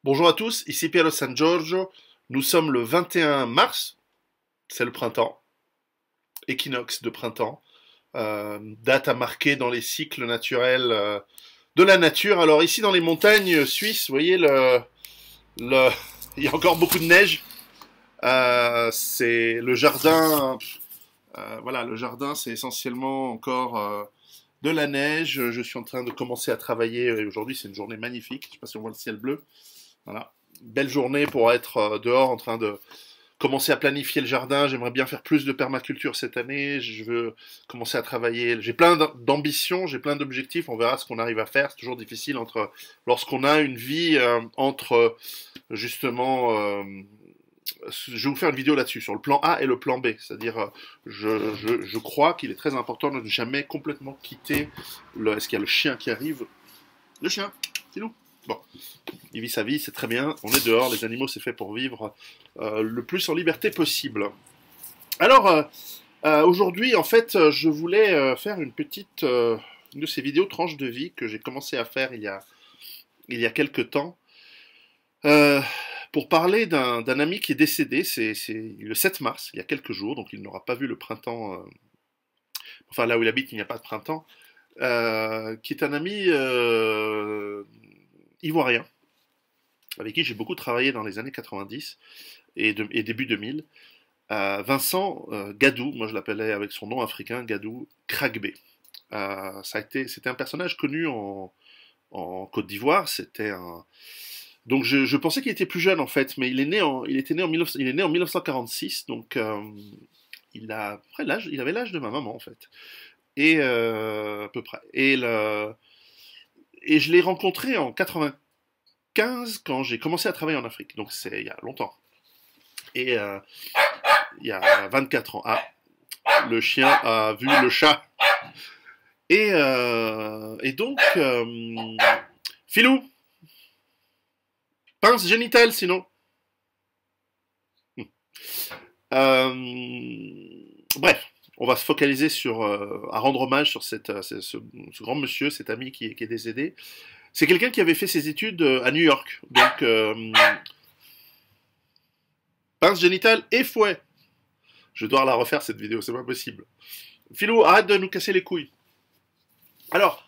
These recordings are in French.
Bonjour à tous, ici Piero San Giorgio. Nous sommes le 21 mars, c'est le printemps, équinoxe de printemps, date à marquer dans les cycles naturels de la nature. Alors ici dans les montagnes suisses, vous voyez, le... il y a encore beaucoup de neige. C'est le jardin, voilà, le jardin c'est essentiellement encore de la neige. Je suis en train de commencer à travailler. Aujourd'hui c'est une journée magnifique, je ne sais pas si on voit le ciel bleu. Voilà. Belle journée pour être dehors en train de commencer à planifier le jardin. J'aimerais bien faire plus de permaculture cette année. Je veux commencer à travailler. J'ai plein d'ambitions, j'ai plein d'objectifs. On verra ce qu'on arrive à faire. C'est toujours difficile lorsqu'on a une vie entre justement. Je vais vous faire une vidéo là-dessus, sur le plan A et le plan B. C'est-à-dire, je crois qu'il est très important de ne jamais complètement quitter Est-ce qu'il y a le chien qui arrive? Le chien, c'est nous. Bon, il vit sa vie, c'est très bien. On est dehors, les animaux, c'est fait pour vivre le plus en liberté possible. Alors, aujourd'hui, en fait, je voulais faire une de ces vidéos tranches de vie que j'ai commencé à faire il y a quelques temps, euh, pour parler d'un ami qui est décédé. C'est le 7 mars, il y a quelques jours, donc il n'aura pas vu le printemps. Enfin, là où il habite, il n'y a pas de printemps. Qui est un ami ivoirien, avec qui j'ai beaucoup travaillé dans les années 90 et début 2000. Vincent Gadou, moi je l'appelais avec son nom africain, Gadou Kragbe. C'était un personnage connu en Côte d'Ivoire. Donc je pensais qu'il était plus jeune en fait, mais il est né en 1946, donc il avait l'âge de ma maman en fait, et à peu près. Et je l'ai rencontré en 95 quand j'ai commencé à travailler en Afrique, donc c'est il y a longtemps. Et il y a 24 ans. Ah, le chien a vu le chat. Et donc, Filou, pince génitale sinon. Bref, on va se focaliser à rendre hommage sur ce grand monsieur, cet ami qui est décédé. C'est quelqu'un qui avait fait ses études à New York. Donc, pince génitale et fouet. Je dois la refaire cette vidéo, c'est pas possible. Philou, arrête de nous casser les couilles. Alors,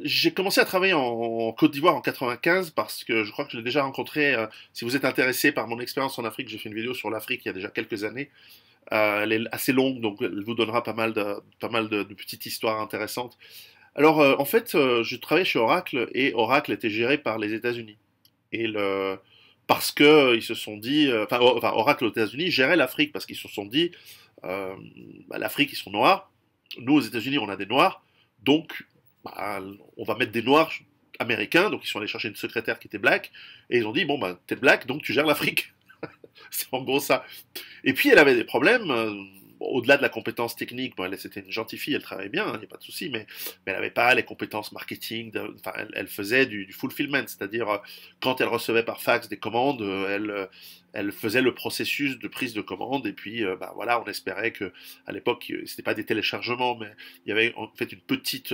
j'ai commencé à travailler en Côte d'Ivoire en 95 parce que je crois que je l'ai déjà rencontré. Si vous êtes intéressé par mon expérience en Afrique, j'ai fait une vidéo sur l'Afrique il y a déjà quelques années. Elle est assez longue, donc elle vous donnera pas mal de petites histoires intéressantes. Alors, en fait, je travaillais chez Oracle et Oracle était géré par les États-Unis. Et parce que ils se sont dit, enfin, Oracle aux États-Unis gérait l'Afrique parce qu'ils se sont dit, euh, l'Afrique ils sont noirs, nous aux États-Unis on a des noirs, donc bah, on va mettre des noirs américains, donc ils sont allés chercher une secrétaire qui était black et ils ont dit bon bah t'es black donc tu gères l'Afrique. C'est en gros ça. Et puis elle avait des problèmes. Au-delà de la compétence technique, bon, c'était une gentille fille, elle travaillait bien, il n'y a pas de souci, mais elle n'avait pas les compétences marketing. Enfin, elle faisait du fulfillment, c'est-à-dire quand elle recevait par fax des commandes, elle faisait le processus de prise de commande. Et puis, bah, voilà, on espérait que à l'époque, c'était pas des téléchargements, mais il y avait en fait une petite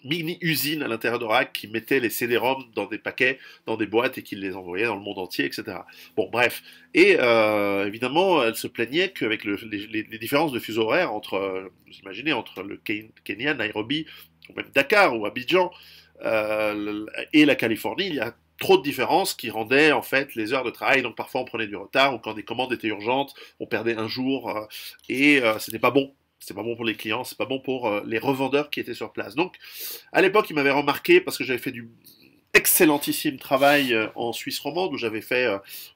mini-usine à l'intérieur d'Oracle qui mettait les CD-ROM dans des paquets, dans des boîtes et qui les envoyait dans le monde entier, etc. Bon, bref. Et évidemment, elle se plaignait qu'avec les différences de fuseau horaire entre, vous imaginez, entre le Kenya, Nairobi, ou même Dakar ou Abidjan, et la Californie, il y a trop de différences qui rendaient en fait les heures de travail, donc parfois on prenait du retard, ou quand des commandes étaient urgentes, on perdait un jour, et c'était pas bon. C'est pas bon pour les clients, c'est pas bon pour les revendeurs qui étaient sur place. Donc, à l'époque, il m'avait remarqué parce que j'avais fait du excellentissime travail en Suisse romande où j'avais fait,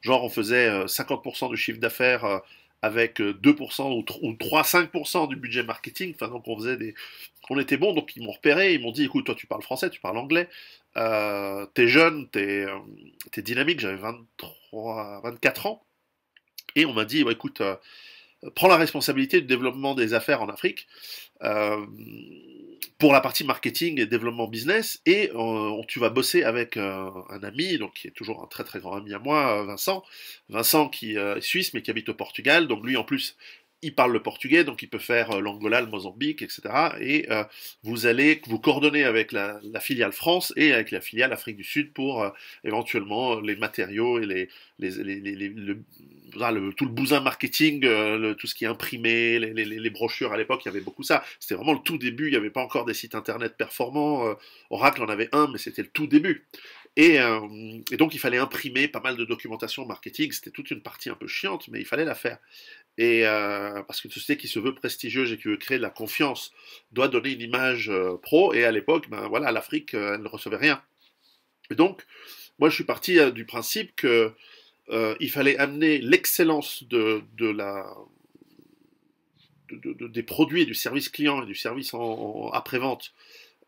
genre, on faisait 50% du chiffre d'affaires avec 2% ou 3-5% du budget marketing. Enfin, donc on était bon, donc ils m'ont repéré, ils m'ont dit, écoute, toi tu parles français, tu parles anglais, t'es jeune, t'es dynamique, j'avais 24 ans. Et on m'a dit, bah, écoute, prends la responsabilité du développement des affaires en Afrique euh, pour la partie marketing et développement business et tu vas bosser avec un ami donc qui est toujours un très très grand ami à moi, Vincent qui est suisse mais qui habite au Portugal, donc lui en plus il parle le portugais, donc il peut faire l'Angola, le Mozambique, etc. Et vous allez vous coordonner avec la filiale France et avec la filiale Afrique du Sud pour éventuellement les matériaux et tout le bousin marketing, tout ce qui est imprimé, les brochures à l'époque, il y avait beaucoup ça. C'était vraiment le tout début, il n'y avait pas encore des sites internet performants. Oracle en avait un, mais c'était le tout début. Et donc il fallait imprimer pas mal de documentation marketing, c'était toute une partie un peu chiante, mais il fallait la faire. Et parce qu'une société qui se veut prestigieuse et qui veut créer de la confiance doit donner une image pro, et à l'époque, ben voilà, l'Afrique, elle ne recevait rien. Et donc, moi je suis parti du principe que il fallait amener l'excellence des produits, du service client et du service après-vente,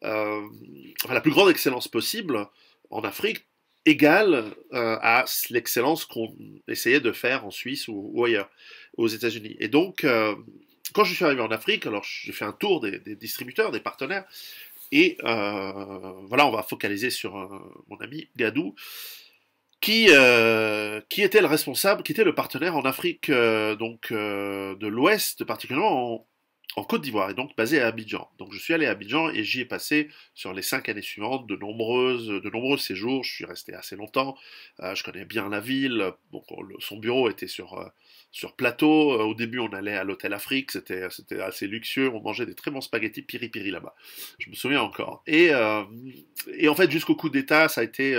enfin la plus grande excellence possible en Afrique, égale à l'excellence qu'on essayait de faire en Suisse ou ailleurs, aux États-Unis. Et donc, quand je suis arrivé en Afrique, alors j'ai fait un tour des distributeurs, des partenaires, et voilà, on va focaliser sur mon ami Gadou, qui était le responsable, qui était le partenaire en Afrique de l'Ouest, particulièrement en Côte d'Ivoire, et donc basé à Abidjan. Donc je suis allé à Abidjan et j'y ai passé sur les 5 années suivantes de nombreux séjours. Je suis resté assez longtemps. Je connais bien la ville. Donc son bureau était sur plateau. Au début, on allait à l'hôtel Afrique. C'était assez luxueux. On mangeait des très bons spaghettis piri-piri là-bas. Je me souviens encore. Et en fait, jusqu'au coup d'État, ça a été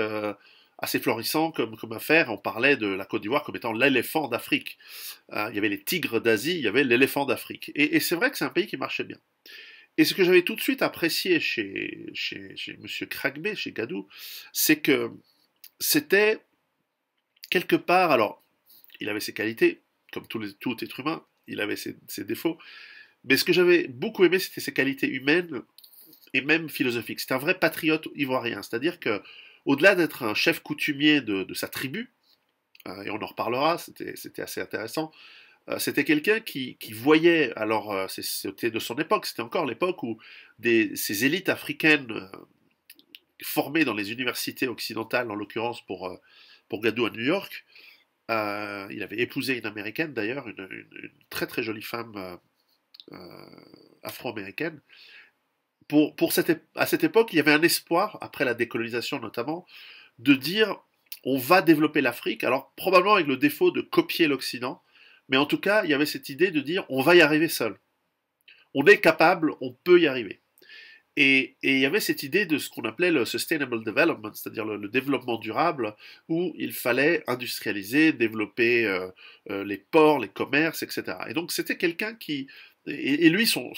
assez florissant comme affaire. On parlait de la Côte d'Ivoire comme étant l'éléphant d'Afrique. Il y avait les tigres d'Asie, il y avait l'éléphant d'Afrique. Et c'est vrai que c'est un pays qui marchait bien. Et ce que j'avais tout de suite apprécié chez Monsieur Kragbe, chez Gadou, c'est que c'était quelque part, alors, il avait ses qualités, comme tout être humain, il avait ses défauts, mais ce que j'avais beaucoup aimé, c'était ses qualités humaines et même philosophiques. C'était un vrai patriote ivoirien, c'est-à-dire que, au-delà d'être un chef coutumier de sa tribu, et on en reparlera, c'était assez intéressant. C'était quelqu'un qui voyait, alors c'était de son époque, c'était encore l'époque où ces élites africaines formées dans les universités occidentales, en l'occurrence pour Gadou à New York, il avait épousé une américaine d'ailleurs, une très très jolie femme afro-américaine. À cette époque, il y avait un espoir, après la décolonisation notamment, de dire on va développer l'Afrique, alors probablement avec le défaut de copier l'Occident, mais en tout cas, il y avait cette idée de dire on va y arriver seul. On est capable, on peut y arriver. Et il y avait cette idée de ce qu'on appelait le sustainable development, c'est-à-dire le développement durable, où il fallait industrialiser, développer les ports, les commerces, etc. Et donc c'était quelqu'un qui... Et lui, son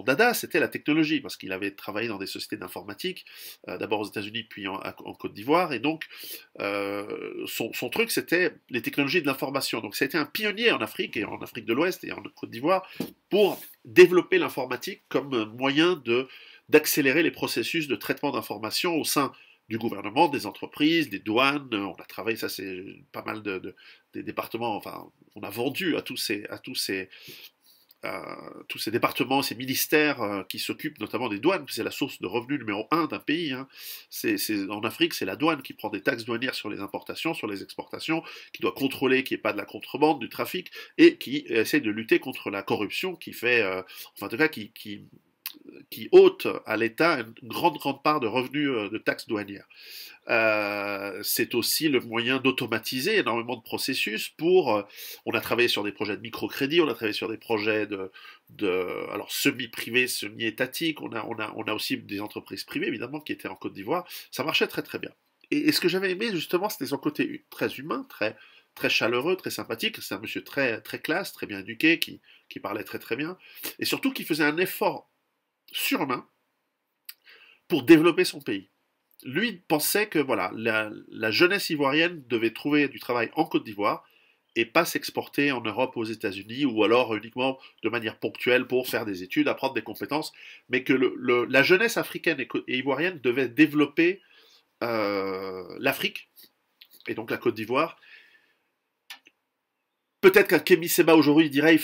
dada, c'était la technologie, parce qu'il avait travaillé dans des sociétés d'informatique, d'abord aux États-Unis, puis en Côte d'Ivoire, et donc son truc, c'était les technologies de l'information. Donc ça a été un pionnier en Afrique, et en Afrique de l'Ouest, et en Côte d'Ivoire, pour développer l'informatique comme moyen d'accélérer les processus de traitement d'informations au sein du gouvernement, des entreprises, des douanes. On a travaillé, ça c'est pas mal des départements, enfin, on a vendu à tous ces départements, ces ministères qui s'occupent notamment des douanes, c'est la source de revenus numéro un d'un pays. Hein. En Afrique, c'est la douane qui prend des taxes douanières sur les importations, sur les exportations, qui doit contrôler qu'il n'y ait pas de la contrebande, du trafic, et qui essaie de lutter contre la corruption qui fait, enfin en tout cas qui ôte à l'État une grande part de revenus de taxes douanières. C'est aussi le moyen d'automatiser énormément de processus on a travaillé sur des projets de microcrédit, on a travaillé sur des projets alors semi-privés, semi-étatiques, on a aussi des entreprises privées évidemment qui étaient en Côte d'Ivoire, ça marchait très très bien. Et ce que j'avais aimé justement, c'était son côté très humain, très chaleureux, très sympathique. C'est un monsieur très classe, très bien éduqué, qui parlait très très bien, et surtout qui faisait un effort surhumain pour développer son pays. Lui pensait que voilà, la jeunesse ivoirienne devait trouver du travail en Côte d'Ivoire et pas s'exporter en Europe, aux États-Unis, ou alors uniquement de manière ponctuelle pour faire des études, apprendre des compétences, mais que la jeunesse africaine et ivoirienne devait développer l'Afrique, et donc la Côte d'Ivoire. Peut-être qu'un Kémy Séba aujourd'hui dirait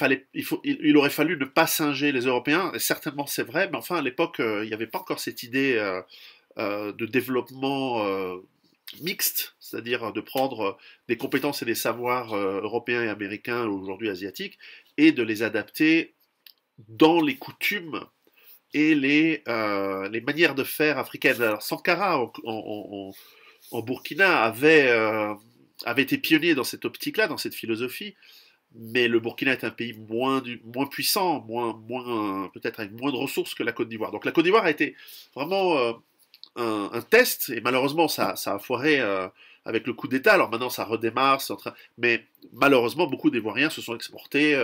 il aurait fallu ne pas singer les Européens, et certainement c'est vrai, mais enfin à l'époque il n'y avait pas encore cette idée de développement mixte, c'est-à-dire de prendre des compétences et des savoirs européens et américains, aujourd'hui asiatiques, et de les adapter dans les coutumes et les manières de faire africaines. Alors Sankara en Burkina avait été pionnier dans cette optique-là, dans cette philosophie, mais le Burkina est un pays moins puissant, peut-être avec moins de ressources que la Côte d'Ivoire. Donc la Côte d'Ivoire a été vraiment un test, et malheureusement ça a foiré avec le coup d'État. Alors maintenant ça redémarre, mais malheureusement beaucoup d'Ivoiriens se sont exportés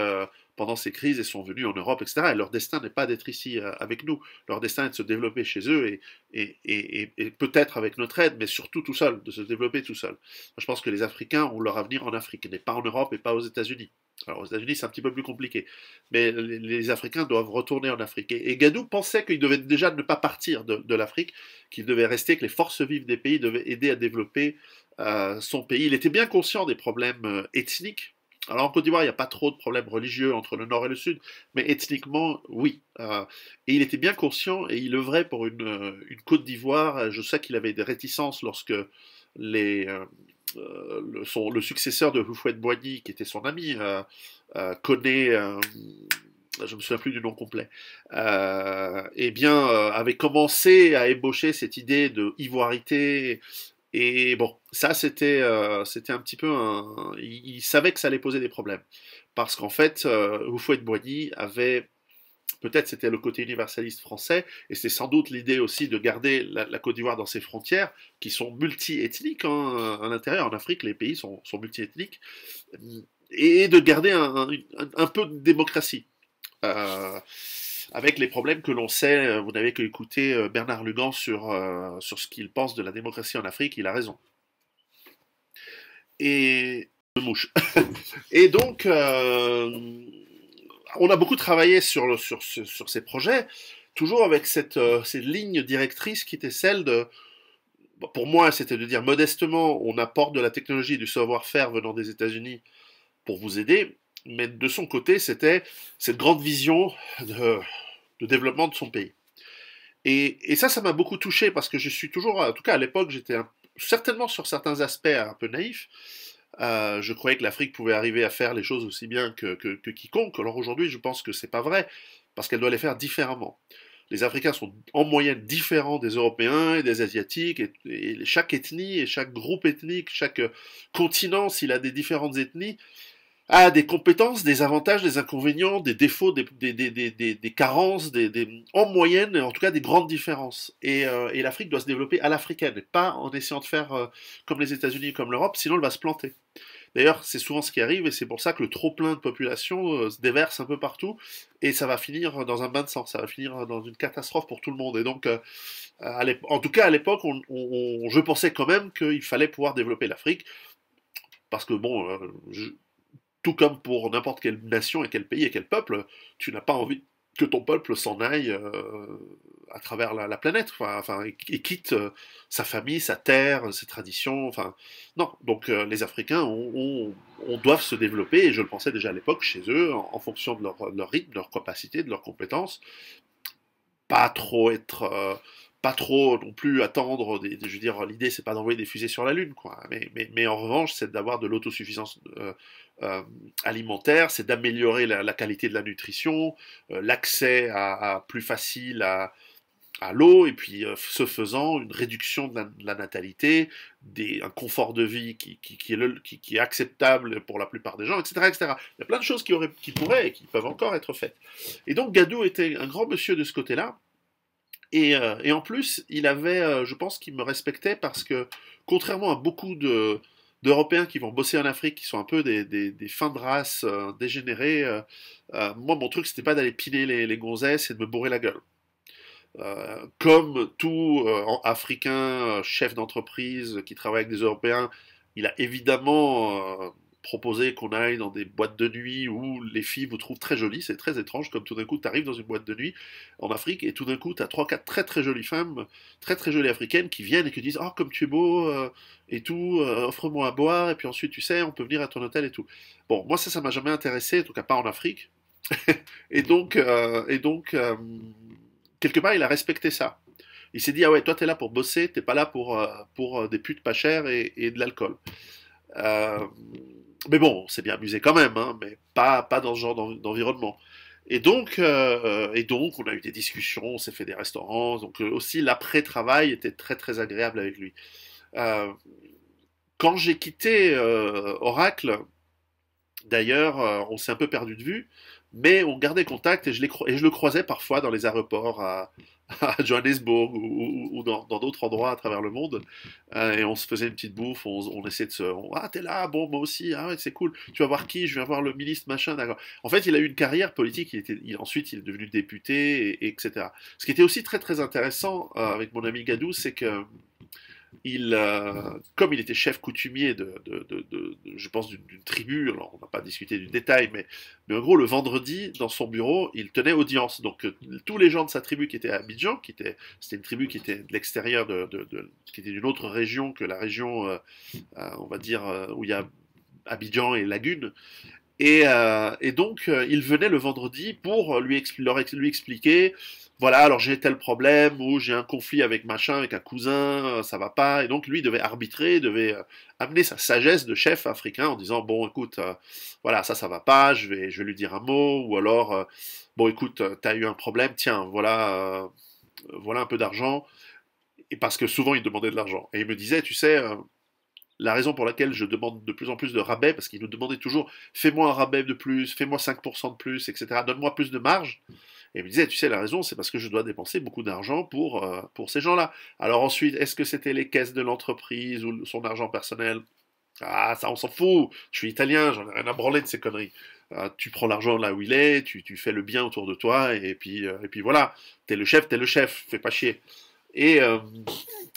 pendant ces crises et sont venus en Europe, etc. Et leur destin n'est pas d'être ici avec nous. Leur destin est de se développer chez eux et peut-être avec notre aide, mais surtout tout seul, de se développer tout seul. Je pense que les Africains ont leur avenir en Afrique, et pas en Europe et pas aux États-Unis. Alors aux États-Unis c'est un petit peu plus compliqué, mais les Africains doivent retourner en Afrique. Et Gadou pensait qu'il devait déjà ne pas partir de l'Afrique, qu'il devait rester, que les forces vives des pays devaient aider à développer son pays. Il était bien conscient des problèmes ethniques. Alors en Côte d'Ivoire, il n'y a pas trop de problèmes religieux entre le nord et le sud, mais ethniquement, oui. Et il était bien conscient et il œuvrait pour une Côte d'Ivoire. Je sais qu'il avait des réticences lorsque les, le successeur de Houphouët-Boigny, qui était son ami, connaît, je me souviens plus du nom complet, eh bien, avait commencé à ébaucher cette idée de ivoirité. Et bon, ça c'était un petit peu il savait que ça allait poser des problèmes. Parce qu'en fait, Houphouët-Boigny avait, peut-être c'était le côté universaliste français, et c'est sans doute l'idée aussi de garder la Côte d'Ivoire dans ses frontières, qui sont multi-ethniques, hein, à l'intérieur. En Afrique, les pays sont multi-ethniques, et de garder un peu de démocratie. Euh, avec les problèmes que l'on sait, vous n'avez que écouter Bernard Lugan sur ce qu'il pense de la démocratie en Afrique, il a raison. Et mouche. Et donc, on a beaucoup travaillé sur ces projets, toujours avec cette ligne directrice qui était celle de, pour moi, c'était de dire modestement, on apporte de la technologie et du savoir-faire venant des États-Unis pour vous aider, mais de son côté, c'était cette grande vision de développement de son pays. Et ça m'a beaucoup touché parce que je suis toujours, en tout cas à l'époque, j'étais certainement sur certains aspects un peu naïf. Je croyais que l'Afrique pouvait arriver à faire les choses aussi bien que quiconque. Alors aujourd'hui, je pense que c'est pas vrai parce qu'elle doit les faire différemment. Les Africains sont en moyenne différents des Européens et des Asiatiques, et chaque ethnie et chaque groupe ethnique, chaque continent, s'il a des différentes ethnies, a des compétences, des avantages, des inconvénients, des défauts, des carences, en moyenne, en tout cas des grandes différences. Et l'Afrique doit se développer à l'africaine, et pas en essayant de faire comme les États-Unis, comme l'Europe, sinon elle va se planter. D'ailleurs, c'est souvent ce qui arrive, et c'est pour ça que le trop-plein de population se déverse un peu partout, et ça va finir dans un bain de sang, ça va finir dans une catastrophe pour tout le monde. Et donc, en tout cas, à l'époque, je pensais quand même qu'il fallait pouvoir développer l'Afrique, parce que bon, tout comme pour n'importe quelle nation et quel pays et quel peuple, tu n'as pas envie que ton peuple s'en aille à travers la planète, enfin, et quitte sa famille, sa terre, ses traditions, enfin, non. Donc les Africains doivent se développer, et je le pensais déjà à l'époque chez eux, en fonction de leur rythme, de leur capacité, de leurs compétences, pas trop être, pas trop non plus attendre, je veux dire, l'idée c'est pas d'envoyer des fusées sur la Lune, quoi, mais en revanche c'est d'avoir de l'autosuffisance alimentaire, c'est d'améliorer la qualité de la nutrition, l'accès plus facile à l'eau, et puis ce faisant, une réduction de la natalité, un confort de vie qui est acceptable pour la plupart des gens, etc., etc. Il y a plein de choses qui pourraient et qui peuvent encore être faites. Et donc Gadou était un grand monsieur de ce côté-là, et en plus, il avait, je pense qu'il me respectait parce que, contrairement à beaucoup d'Européens qui vont bosser en Afrique, qui sont un peu des fins de race dégénérés, moi, mon truc, c'était pas d'aller piner les gonzesses et de me bourrer la gueule. Comme tout Africain, chef d'entreprise qui travaille avec des Européens, il a évidemment proposé qu'on aille dans des boîtes de nuit où les filles vous trouvent très jolies. C'est très étrange, comme tout d'un coup tu arrives dans une boîte de nuit en Afrique et tout d'un coup tu as 3-4 très très jolies femmes, très très jolies africaines qui viennent et qui disent: oh, comme tu es beau et tout, offre-moi à boire, et puis ensuite tu sais, on peut venir à ton hôtel et tout. Bon, moi ça m'a jamais intéressé, en tout cas pas en Afrique. Et donc quelque part, il a respecté ça. Il s'est dit, ah ouais, toi t'es là pour bosser, t'es pas là pour des putes pas chères et de l'alcool. Euh, mais bon, on s'est bien amusé quand même, hein, mais pas dans ce genre d'environnement. Et donc, on a eu des discussions, on s'est fait des restaurants, donc aussi l'après-travail était très très agréable avec lui. Euh, Quand j'ai quitté Oracle, d'ailleurs, on s'est un peu perdu de vue, mais on gardait contact et je le croisais parfois dans les aéroports à Johannesburg ou dans d'autres endroits à travers le monde. Et on se faisait une petite bouffe, on essayait de ah, t'es là, bon, moi aussi, ah ouais, c'est cool. Tu vas voir qui? Je viens voir le ministre, machin, d'accord. En fait, il a eu une carrière politique, ensuite il est devenu député, etc. Ce qui était aussi très très intéressant avec mon ami Gadou, c'est que comme il était chef coutumier je pense, d'une tribu, alors on n'a pas discuté du détail, mais en gros, le vendredi, dans son bureau, il tenait audience. Donc, tous les gens de sa tribu qui étaient à Abidjan, c'était une tribu qui était de l'extérieur, qui était d'une autre région que la région, on va dire, où il y a Abidjan et Lagune, et donc, il venait le vendredi pour lui expliquer, voilà, alors j'ai tel problème, ou j'ai un conflit avec machin, avec un cousin, ça va pas. Et donc, lui devait arbitrer, devait amener sa sagesse de chef africain en disant, bon, écoute, voilà, ça va pas, je vais lui dire un mot, ou alors, bon, écoute, t'as eu un problème, tiens, voilà un peu d'argent. Et parce que souvent, il demandait de l'argent. Et il me disait, tu sais, la raison pour laquelle je demande de plus en plus de rabais, parce qu'il nous demandait toujours fais-moi un rabais de plus, fais-moi 5% de plus, etc. Donne-moi plus de marge. Et il me disait, tu sais, la raison, c'est parce que je dois dépenser beaucoup d'argent pour ces gens-là. Alors ensuite, est-ce que c'était les caisses de l'entreprise ou son argent personnel? Ah, ça, on s'en fout. Je suis italien, j'en ai rien à branler de ces conneries. Tu prends l'argent là où il est, tu fais le bien autour de toi, et puis voilà. T'es le chef, fais pas chier. Et, euh,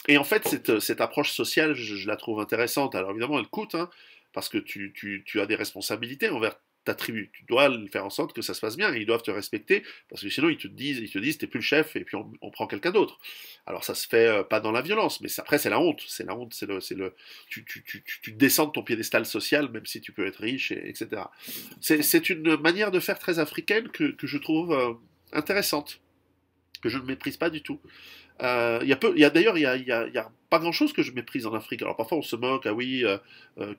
et en fait, cette approche sociale, je la trouve intéressante. Alors évidemment, elle coûte, hein, parce que tu as des responsabilités envers ta tribu. Tu dois faire en sorte que ça se passe bien. Et ils doivent te respecter, parce que sinon ils te disent, t'es plus le chef, et puis on prend quelqu'un d'autre. Alors ça se fait pas dans la violence, mais après c'est la honte. C'est la honte, tu descends de ton piédestal social, même si tu peux être riche, etc. C'est une manière de faire très africaine que je trouve intéressante, que je ne méprise pas du tout. D'ailleurs, il y a pas grand-chose que je méprise en Afrique. Alors parfois on se moque, ah oui,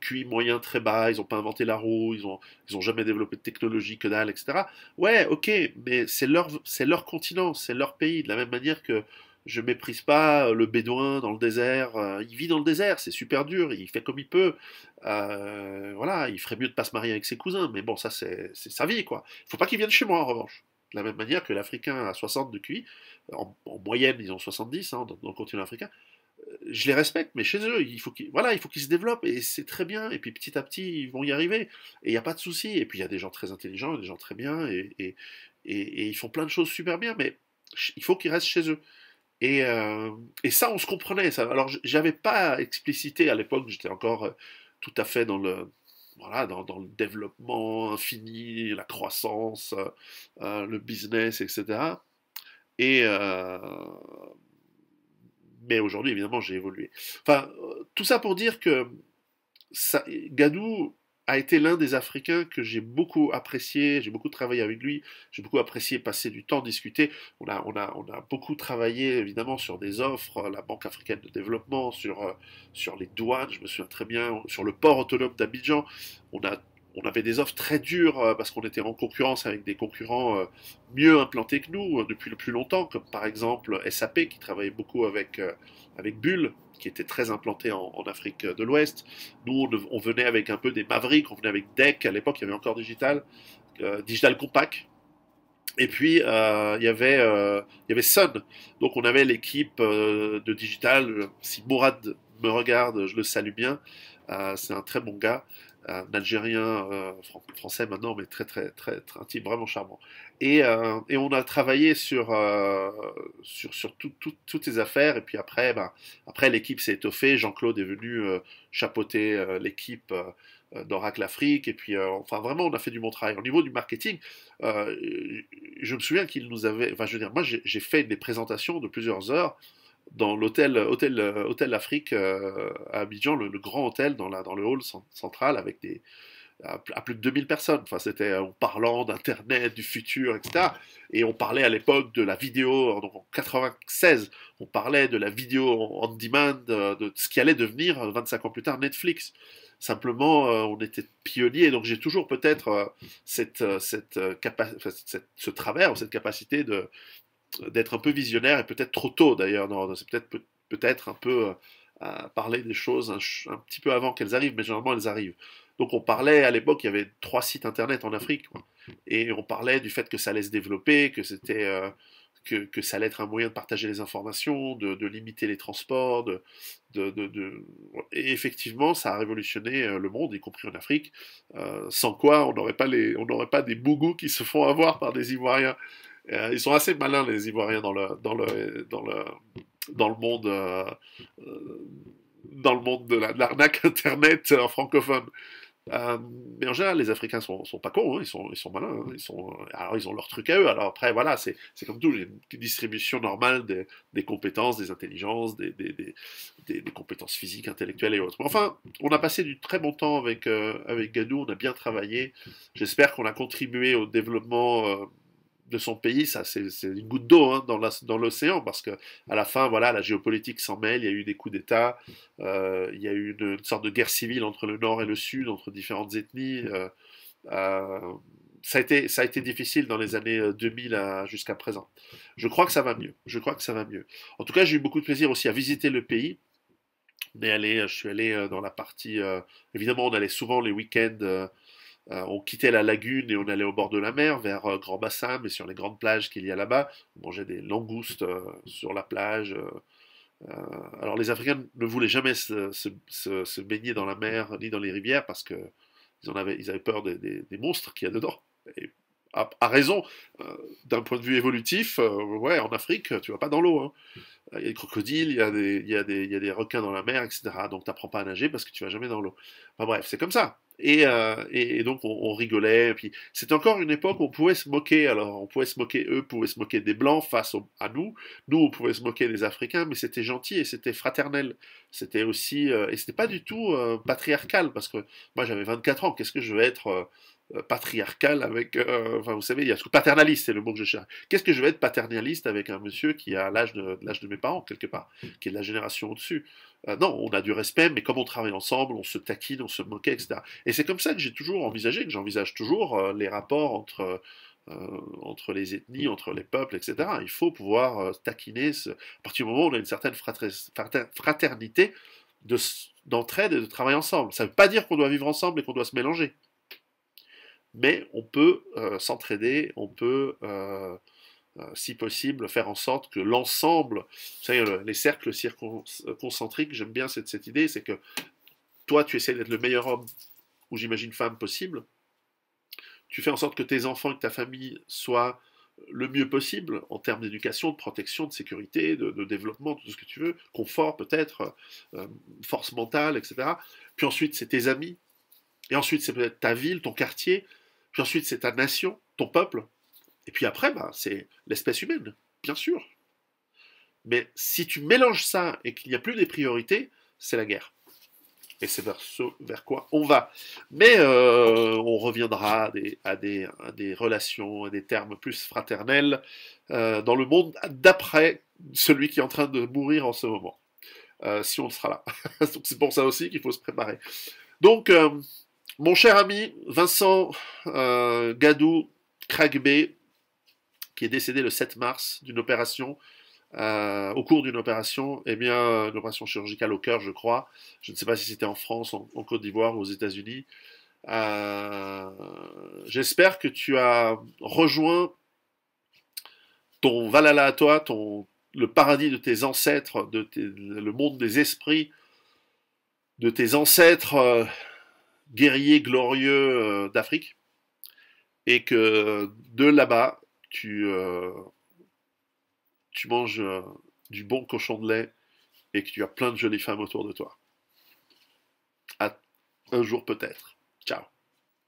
QI moyen très bas, ils n'ont pas inventé la roue, ils ont jamais développé de technologie, que dalle, etc. Ouais, ok, mais c'est leur continent, c'est leur pays. De la même manière que je méprise pas le bédouin dans le désert. Il vit dans le désert, c'est super dur, il fait comme il peut. Voilà, il ferait mieux de pas se marier avec ses cousins, mais bon, ça c'est sa vie, quoi. Faut pas qu'il vienne chez moi en revanche. De la même manière que l'Africain a 60 de QI, en moyenne, ils ont 70 hein, dans le continent africain. Je les respecte, mais chez eux, il faut qu'ils se développent et c'est très bien. Et puis petit à petit, ils vont y arriver. Et il n'y a pas de souci. Et puis il y a des gens très intelligents, des gens très bien, et ils font plein de choses super bien, mais il faut qu'ils restent chez eux. Et ça, on se comprenait. Ça. Alors, j'avais pas explicité à l'époque, j'étais encore tout à fait dans le développement infini, la croissance, le business, etc. Et, mais aujourd'hui, évidemment, j'ai évolué. Enfin, tout ça pour dire que Gadou a été l'un des Africains que j'ai beaucoup apprécié, j'ai beaucoup travaillé avec lui, j'ai beaucoup apprécié passer du temps, discuter. On a beaucoup travaillé évidemment sur des offres, la Banque africaine de développement, sur les douanes, je me souviens très bien, sur le port autonome d'Abidjan. On a, on avait des offres très dures parce qu'on était en concurrence avec des concurrents mieux implantés que nous depuis le plus longtemps, comme par exemple SAP qui travaillait beaucoup avec Bull, qui était très implanté en Afrique de l'Ouest. Nous, on venait avec un peu des Mavericks, on venait avec DEC, à l'époque il y avait encore Digital Compact. Et puis il y avait Sun, donc on avait l'équipe de Digital. Si Mourad me regarde, je le salue bien. C'est un très bon gars, un Algérien français maintenant, mais très très très, très un type vraiment charmant. Et on a travaillé sur toutes ces affaires. Et puis après l'équipe s'est étoffée. Jean-Claude est venu chapeauter l'équipe d'Oracle Afrique. Et puis enfin vraiment on a fait du bon travail. Au niveau du marketing, euh, je me souviens qu'il nous avait. Enfin je veux dire, moi j'ai fait des présentations de plusieurs heures dans l'hôtel Afrique à Abidjan, le grand hôtel dans le hall central avec à plus de 2000 personnes. Enfin, c'était en parlant d'Internet, du futur, etc. Et on parlait à l'époque de la vidéo, donc en 96, on parlait de la vidéo on demand, de ce qui allait devenir 25 ans plus tard Netflix. Simplement, on était pionniers, donc j'ai toujours peut-être ce travers, cette capacité d'être un peu visionnaire et peut-être trop tôt d'ailleurs. C'est peut-être un peu à parler des choses un petit peu avant qu'elles arrivent, mais généralement elles arrivent. Donc on parlait à l'époque, il y avait 3 sites internet en Afrique, quoi. Et on parlait du fait que ça allait se développer, que c'était que ça allait être un moyen de partager les informations, de limiter les transports, et effectivement ça a révolutionné le monde, y compris en Afrique. Sans quoi on n'aurait pas des bougous qui se font avoir par des Ivoiriens. Ils sont assez malins les Ivoiriens dans le monde dans le monde de de l'arnaque internet francophone. Mais en général, les Africains sont pas cons, hein, ils sont malins, hein, alors ils ont leur truc à eux. Alors après, voilà, c'est comme tout, une distribution normale des compétences, des intelligences, des compétences physiques, intellectuelles et autres. Mais enfin, on a passé du très bon temps avec Gadou, on a bien travaillé. J'espère qu'on a contribué au développement de son pays. Ça, c'est une goutte d'eau, hein, dans l'océan, parce que à la fin, voilà, la géopolitique s'en mêle. Il y a eu des coups d'État, il y a eu une sorte de guerre civile entre le Nord et le Sud, entre différentes ethnies. Euh, ça a été difficile dans les années 2000 jusqu'à présent. Je crois que ça va mieux. Je crois que ça va mieux. En tout cas, j'ai eu beaucoup de plaisir aussi à visiter le pays. Je suis allé dans la partie. Évidemment, on allait souvent les week-ends. On quittait la lagune et on allait au bord de la mer, vers Grand Bassin, mais sur les grandes plages qu'il y a là-bas. On mangeait des langoustes sur la plage. Alors les Africains ne voulaient jamais se baigner dans la mer ni dans les rivières parce que ils avaient peur des monstres qu'il y a dedans. Et à raison, d'un point de vue évolutif, ouais, en Afrique, tu vas pas dans l'eau, hein. Il y a des crocodiles, il y a des requins dans la mer, etc. Donc t'apprends pas à nager parce que tu vas jamais dans l'eau. Enfin bref, c'est comme ça. Et donc on rigolait. Et puis c'est encore une époque où on pouvait se moquer. Alors on pouvait se moquer, eux pouvaient se moquer des blancs à nous. Nous on pouvait se moquer des Africains, mais c'était gentil et c'était fraternel. C'était aussi et c'était pas du tout patriarcal parce que moi j'avais 24 ans. Qu'est-ce que je vais être patriarcal avec, enfin vous savez, il y a ce paternaliste, c'est le mot que je cherche. Qu'est-ce que je vais être paternaliste avec un monsieur qui a l'âge de mes parents quelque part, qui est de la génération au-dessus. Non, on a du respect, mais comme on travaille ensemble, on se taquine, on se moquait, etc. Et c'est comme ça que j'ai toujours envisagé, que j'envisage toujours les rapports entre les ethnies, entre les peuples, etc. Il faut pouvoir taquiner, à partir du moment où on a une certaine fraternité d'entraide et de travail ensemble. Ça ne veut pas dire qu'on doit vivre ensemble et qu'on doit se mélanger, mais on peut s'entraider, on peut, si possible, faire en sorte que l'ensemble, vous savez, les cercles concentriques, j'aime bien cette idée, c'est que toi, tu essaies d'être le meilleur homme, ou j'imagine femme possible, tu fais en sorte que tes enfants et que ta famille soient le mieux possible en termes d'éducation, de protection, de sécurité, de développement, tout ce que tu veux, confort peut-être, force mentale, etc. Puis ensuite, c'est tes amis, et ensuite, c'est peut-être ta ville, ton quartier, puis ensuite, c'est ta nation, ton peuple, et puis après, bah, c'est l'espèce humaine, bien sûr. Mais si tu mélanges ça et qu'il n'y a plus des priorités, c'est la guerre. Et c'est vers quoi on va. Mais on reviendra à des relations, à des termes plus fraternels dans le monde d'après celui qui est en train de mourir en ce moment. Si on sera là. Donc c'est pour ça aussi qu'il faut se préparer. Donc, mon cher ami Vincent Gadou Cragbé, qui est décédé le 7 mars d'une opération, au cours d'une opération, eh bien, une opération chirurgicale au cœur, je crois. Je ne sais pas si c'était en France, en Côte d'Ivoire ou aux États-Unis. Euh, J'espère que tu as rejoint ton Valhalla à toi, le paradis de tes ancêtres, le monde des esprits, de tes ancêtres guerriers glorieux d'Afrique, et que de là-bas, tu manges du bon cochon de lait et que tu as plein de jolies femmes autour de toi. À un jour peut-être. Ciao.